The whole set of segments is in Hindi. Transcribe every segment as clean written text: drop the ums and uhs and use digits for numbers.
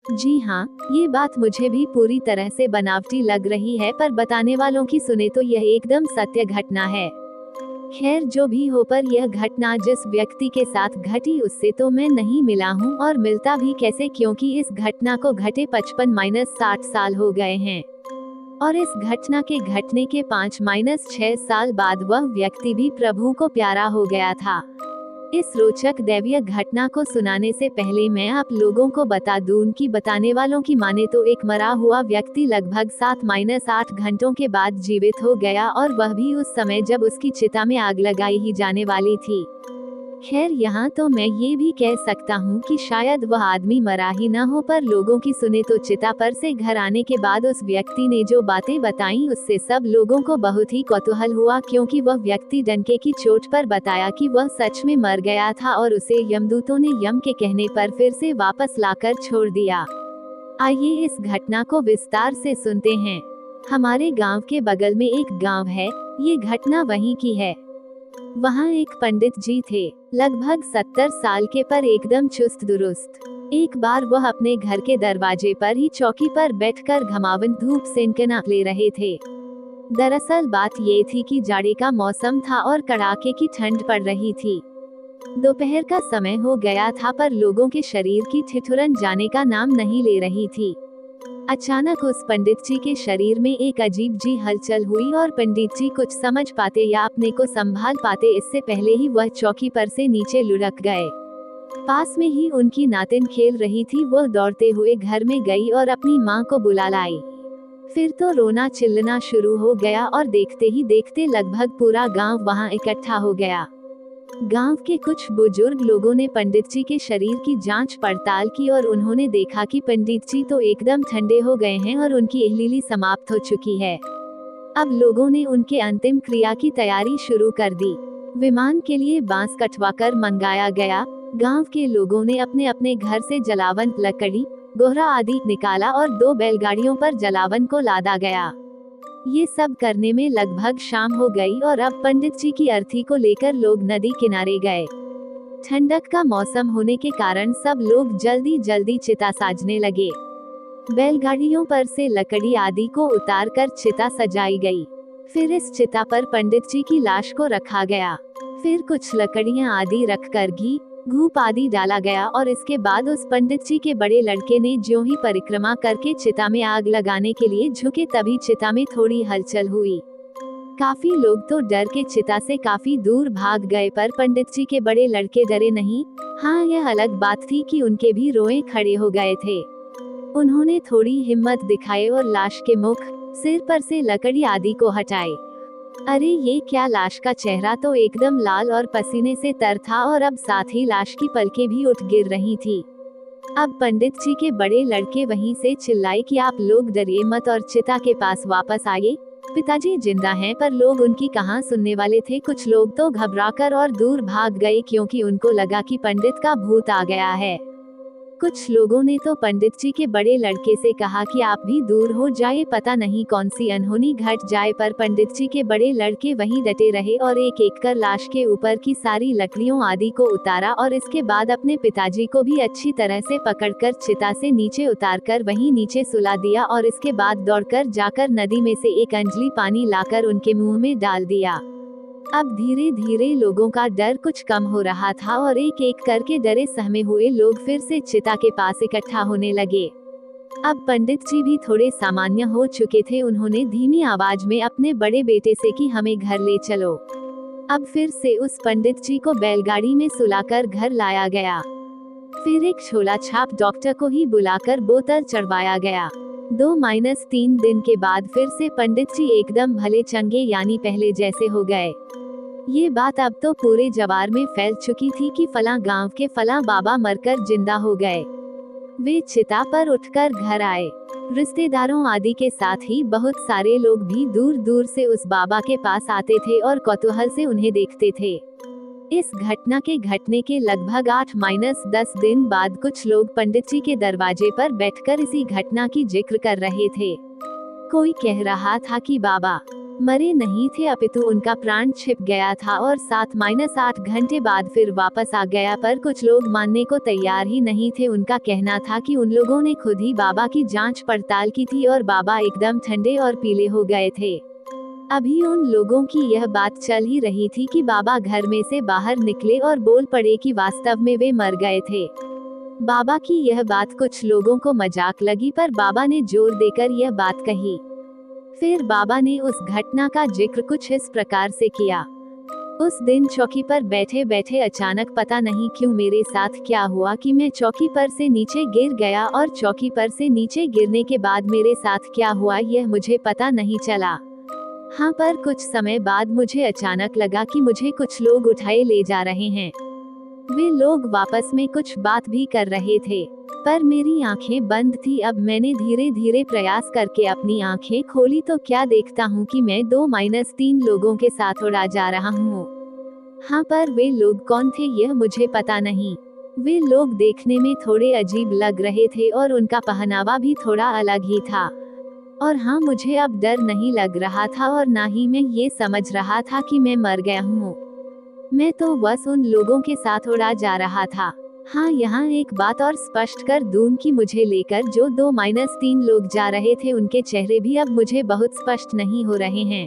जी हाँ, ये बात मुझे भी पूरी तरह से बनावटी लग रही है, पर बताने वालों की सुने तो यह एकदम सत्य घटना है। खैर जो भी हो, पर यह घटना जिस व्यक्ति के साथ घटी उससे तो मैं नहीं मिला हूँ, और मिलता भी कैसे, क्योंकि इस घटना को घटे 55-60 साल हो गए हैं। और इस घटना के घटने के 5-6 साल बाद वह व्यक्ति भी प्रभु को प्यारा हो गया था। इस रोचक दैवीय घटना को सुनाने से पहले मैं आप लोगों को बता दूं कि बताने वालों की माने तो एक मरा हुआ व्यक्ति लगभग 7-8 घंटों के बाद जीवित हो गया, और वह भी उस समय जब उसकी चिता में आग लगाई ही जाने वाली थी। खैर यहाँ तो मैं ये भी कह सकता हूँ कि शायद वह आदमी मरा ही न हो, पर लोगों की सुने तो चिता पर से घर आने के बाद उस व्यक्ति ने जो बातें बताई उससे सब लोगों को बहुत ही कौतूहल हुआ, क्योंकि वह व्यक्ति डंके की चोट पर बताया कि वह सच में मर गया था, और उसे यमदूतों ने यम के कहने पर फिर से वापस लाकर छोड़ दिया। आइए इस घटना को विस्तार से सुनते हैं। हमारे गाँव के बगल में एक गाँव है, ये घटना वहीं की है। वहाँ एक पंडित जी थे, लगभग 70 साल के, पर एकदम चुस्त दुरुस्त। एक बार वह अपने घर के दरवाजे पर ही चौकी पर बैठकर घमावन धूप सेंकना ले रहे थे। दरअसल बात ये थी कि जाड़े का मौसम था और कड़ाके की ठंड पड़ रही थी। दोपहर का समय हो गया था, पर लोगों के शरीर की ठिठुरन जाने का नाम नहीं ले रही थी। अचानक उस पंडित जी के शरीर में एक अजीब जी हलचल हुई, और पंडित जी कुछ समझ पाते या अपने को संभाल पाते इससे पहले ही वह चौकी पर से नीचे लुढ़क गए। पास में ही उनकी नातिन खेल रही थी, वह दौड़ते हुए घर में गई और अपनी माँ को बुला लाई। फिर तो रोना चिल्लना शुरू हो गया, और देखते ही देखते लगभग पूरा गांव वहां इकट्ठा हो गया। गांव के कुछ बुजुर्ग लोगों ने पंडित जी के शरीर की जांच पड़ताल की, और उन्होंने देखा कि पंडित जी तो एकदम ठंडे हो गए हैं और उनकी इहलीली समाप्त हो चुकी है। अब लोगों ने उनके अंतिम क्रिया की तैयारी शुरू कर दी। विमान के लिए बांस कटवाकर मंगाया गया। गांव के लोगों ने अपने अपने घर से जलावन, लकड़ी, गोहरा आदि निकाला, और 2 बैलगाड़ियों पर जलावन को लादा गया। ये सब करने में लगभग शाम हो गई, और अब पंडित जी की अर्थी को लेकर लोग नदी किनारे गए। ठंडक का मौसम होने के कारण सब लोग जल्दी जल्दी चिता साजने लगे। बैलगाड़ियों पर से लकड़ी आदि को उतार कर चिता सजाई गई। फिर इस चिता पर पंडित जी की लाश को रखा गया। फिर कुछ लकड़ियां आदि रखकर घी, धूप आदि डाला गया, और इसके बाद उस पंडित जी के बड़े लड़के ने ज्यों ही परिक्रमा करके चिता में आग लगाने के लिए झुके, तभी चिता में थोड़ी हलचल हुई। काफी लोग तो डर के चिता से काफी दूर भाग गए, पर पंडित जी के बड़े लड़के डरे नहीं। हाँ, यह अलग बात थी कि उनके भी रोए खड़े हो गए थे। उन्होंने थोड़ी हिम्मत दिखाई और लाश के मुख, सिर पर से लकड़ी आदि को हटाए। अरे ये क्या, लाश का चेहरा तो एकदम लाल और पसीने से तर था, और अब साथ ही लाश की पलकें भी उठ गिर रही थी। अब पंडित जी के बड़े लड़के वहीं से चिल्लाए कि आप लोग डरिए मत और चिता के पास वापस आइए। पिताजी जिंदा हैं, पर लोग उनकी कहाँ सुनने वाले थे। कुछ लोग तो घबराकर और दूर भाग गए, क्योंकि उनको लगा कि पंडित का भूत आ गया है। कुछ लोगों ने तो पंडित जी के बड़े लड़के से कहा कि आप भी दूर हो जाए, पता नहीं कौन सी अनहोनी घट जाए, पर पंडित जी के बड़े लड़के वहीं डटे रहे और एक एक कर लाश के ऊपर की सारी लकड़ियों आदि को उतारा, और इसके बाद अपने पिताजी को भी अच्छी तरह से पकड़कर चिता से नीचे उतारकर वहीं नीचे सुला दिया, और इसके बाद दौड़कर जाकर नदी में से एक अंजलि पानी लाकर उनके मुंह में डाल दिया। अब धीरे धीरे लोगों का डर कुछ कम हो रहा था, और एक एक करके डरे सहमे हुए लोग फिर से चिता के पास इकट्ठा होने लगे। अब पंडित जी भी थोड़े सामान्य हो चुके थे। उन्होंने धीमी आवाज में अपने बड़े बेटे से कि हमें घर ले चलो। अब फिर से उस पंडित जी को बैलगाड़ी में सुलाकर घर लाया गया। फिर एक छोला छाप डॉक्टर को ही बुलाकर बोतल चढ़वाया गया। 2-3 दिन के बाद फिर से पंडित जी एकदम भले चंगे यानी पहले जैसे हो गए। ये बात अब तो पूरे जवार में फैल चुकी थी कि फलां गांव के फलां बाबा मरकर जिंदा हो गए। वे चिता पर उठकर घर आए। रिश्तेदारों आदि के साथ ही बहुत सारे लोग भी दूर दूर से उस बाबा के पास आते थे और कौतूहल से उन्हें देखते थे। इस घटना के घटने के लगभग 8-10 दिन बाद कुछ लोग पंडित जी के दरवाजे पर बैठकर इसी घटना की जिक्र कर रहे थे। कोई कह रहा था कि बाबा मरे नहीं थे अपितु उनका प्राण छिप गया था और 7-8 घंटे बाद फिर वापस आ गया, पर कुछ लोग मानने को तैयार ही नहीं थे। उनका कहना था कि उन लोगों ने खुद ही बाबा की जांच पड़ताल की थी और बाबा एकदम ठंडे और पीले हो गए थे। अभी उन लोगों की यह बात चल ही रही थी कि बाबा घर में से बाहर निकले और बोल पड़े कि वास्तव में वे मर गए थे। बाबा की यह बात कुछ लोगों को मजाक लगी, पर बाबा ने जोर देकर यह बात कही। फिर बाबा ने उस घटना का जिक्र कुछ इस प्रकार से किया। उस दिन चौकी पर बैठे बैठे अचानक पता नहीं क्यों मेरे साथ क्या हुआ कि मैं चौकी पर से नीचे गिर गया, और चौकी पर से नीचे गिरने के बाद मेरे साथ क्या हुआ यह मुझे पता नहीं चला। हाँ, पर कुछ समय बाद मुझे अचानक लगा कि मुझे कुछ लोग उठाए ले जा रहे हैं। वे लोग आपस में कुछ बात भी कर रहे थे, पर मेरी आंखें बंद थी। अब मैंने धीरे धीरे प्रयास करके अपनी आंखें खोली तो क्या देखता हूँ कि मैं 2-3 लोगों के साथ उड़ा जा रहा हूँ। हाँ, पर वे लोग कौन थे यह मुझे पता नहीं। वे लोग देखने में थोड़े अजीब लग रहे थे और उनका पहनावा भी थोड़ा अलग ही था। और हाँ, मुझे अब डर नहीं लग रहा था और ना ही मैं ये समझ रहा था कि मैं मर गया हूँ। मैं तो बस उन लोगों के साथ उड़ा जा रहा था। हाँ, यहाँ एक बात और स्पष्ट कर दूं कि मुझे लेकर जो 2-3 लोग जा रहे थे उनके चेहरे भी अब मुझे बहुत स्पष्ट नहीं हो रहे हैं।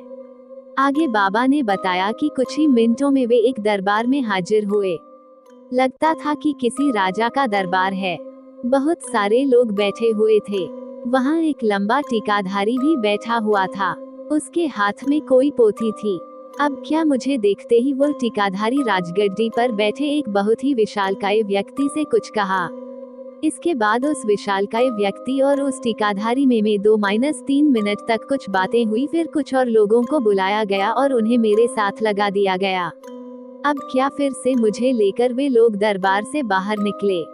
आगे बाबा ने बताया कि कुछ ही मिनटों में वे एक दरबार में हाजिर हुए। लगता था कि किसी राजा का दरबार है। बहुत सारे लोग बैठे हुए थे। वहाँ एक लंबा टीकाधारी भी बैठा हुआ था। उसके हाथ में कोई पोथी थी। अब क्या, मुझे देखते ही वो टीकाधारी राजगद्दी पर बैठे एक बहुत ही विशालकाय व्यक्ति से कुछ कहा। इसके बाद उस विशालकाय व्यक्ति और उस टीकाधारी में 2-3 मिनट तक कुछ बातें हुई। फिर कुछ और लोगों को बुलाया गया और उन्हें मेरे साथ लगा दिया गया। अब क्या, फिर से मुझे लेकर वे लोग दरबार से बाहर निकले।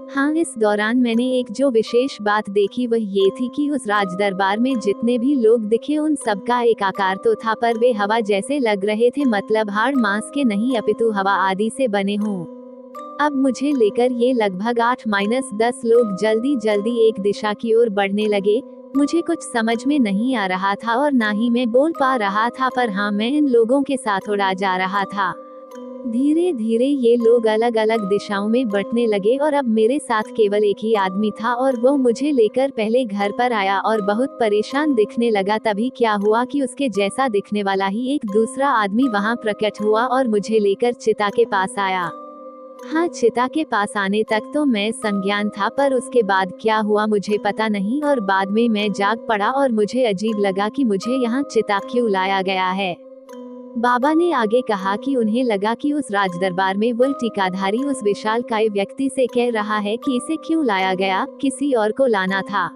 हाँ, इस दौरान मैंने एक जो विशेष बात देखी वह ये थी कि उस राज दरबार में जितने भी लोग दिखे उन सबका एक आकार तो था, पर वे हवा जैसे लग रहे थे, मतलब हाड़ मांस के नहीं अपितु हवा आदि से बने हों। अब मुझे लेकर ये लगभग 8-10 लोग जल्दी जल्दी एक दिशा की ओर बढ़ने लगे। मुझे कुछ समझ में नहीं आ रहा था और ना ही मैं बोल पा रहा था, पर हाँ, मैं इन लोगों के साथ उड़ा जा रहा था। धीरे धीरे ये लोग अलग अलग दिशाओं में बंटने लगे और अब मेरे साथ केवल एक ही आदमी था और वो मुझे लेकर पहले घर पर आया और बहुत परेशान दिखने लगा। तभी क्या हुआ कि उसके जैसा दिखने वाला ही एक दूसरा आदमी वहाँ प्रकट हुआ और मुझे लेकर चिता के पास आया। हाँ, चिता के पास आने तक तो मैं संज्ञान था, पर उसके बाद क्या हुआ मुझे पता नहीं, और बाद में मैं जाग पड़ा और मुझे अजीब लगा कि मुझे यहाँ चिता क्यों लाया गया है। बाबा ने आगे कहा कि उन्हें लगा कि उस राजदरबार में वो टीकाधारी उस विशालकाय व्यक्ति से कह रहा है कि इसे क्यों लाया गया, किसी और को लाना था।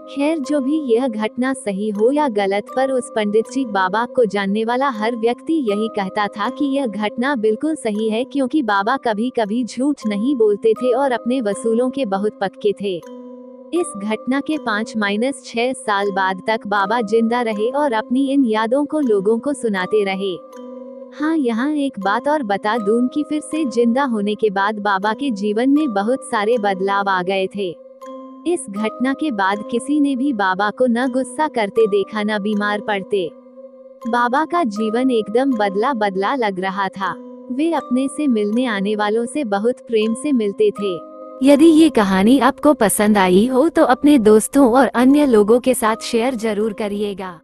खैर, जो भी यह घटना सही हो या गलत, पर उस पंडित जी बाबा को जानने वाला हर व्यक्ति यही कहता था कि यह घटना बिल्कुल सही है, क्योंकि बाबा कभी कभी झूठ नहीं बोलते थे और अपने वसूलों के बहुत पक्के थे। इस घटना के 5-6 साल बाद तक बाबा जिंदा रहे और अपनी इन यादों को लोगों को सुनाते रहे। हाँ, यहाँ एक बात और बता दूं कि फिर से जिंदा होने के बाद बाबा के जीवन में बहुत सारे बदलाव आ गए थे। इस घटना के बाद किसी ने भी बाबा को न गुस्सा करते देखा, न बीमार पड़ते। बाबा का जीवन एकदम बदला बदला लग रहा था। वे अपने से मिलने आने वालों से बहुत प्रेम से मिलते थे। यदि ये कहानी आपको पसंद आई हो तो अपने दोस्तों और अन्य लोगों के साथ शेयर जरूर करिएगा।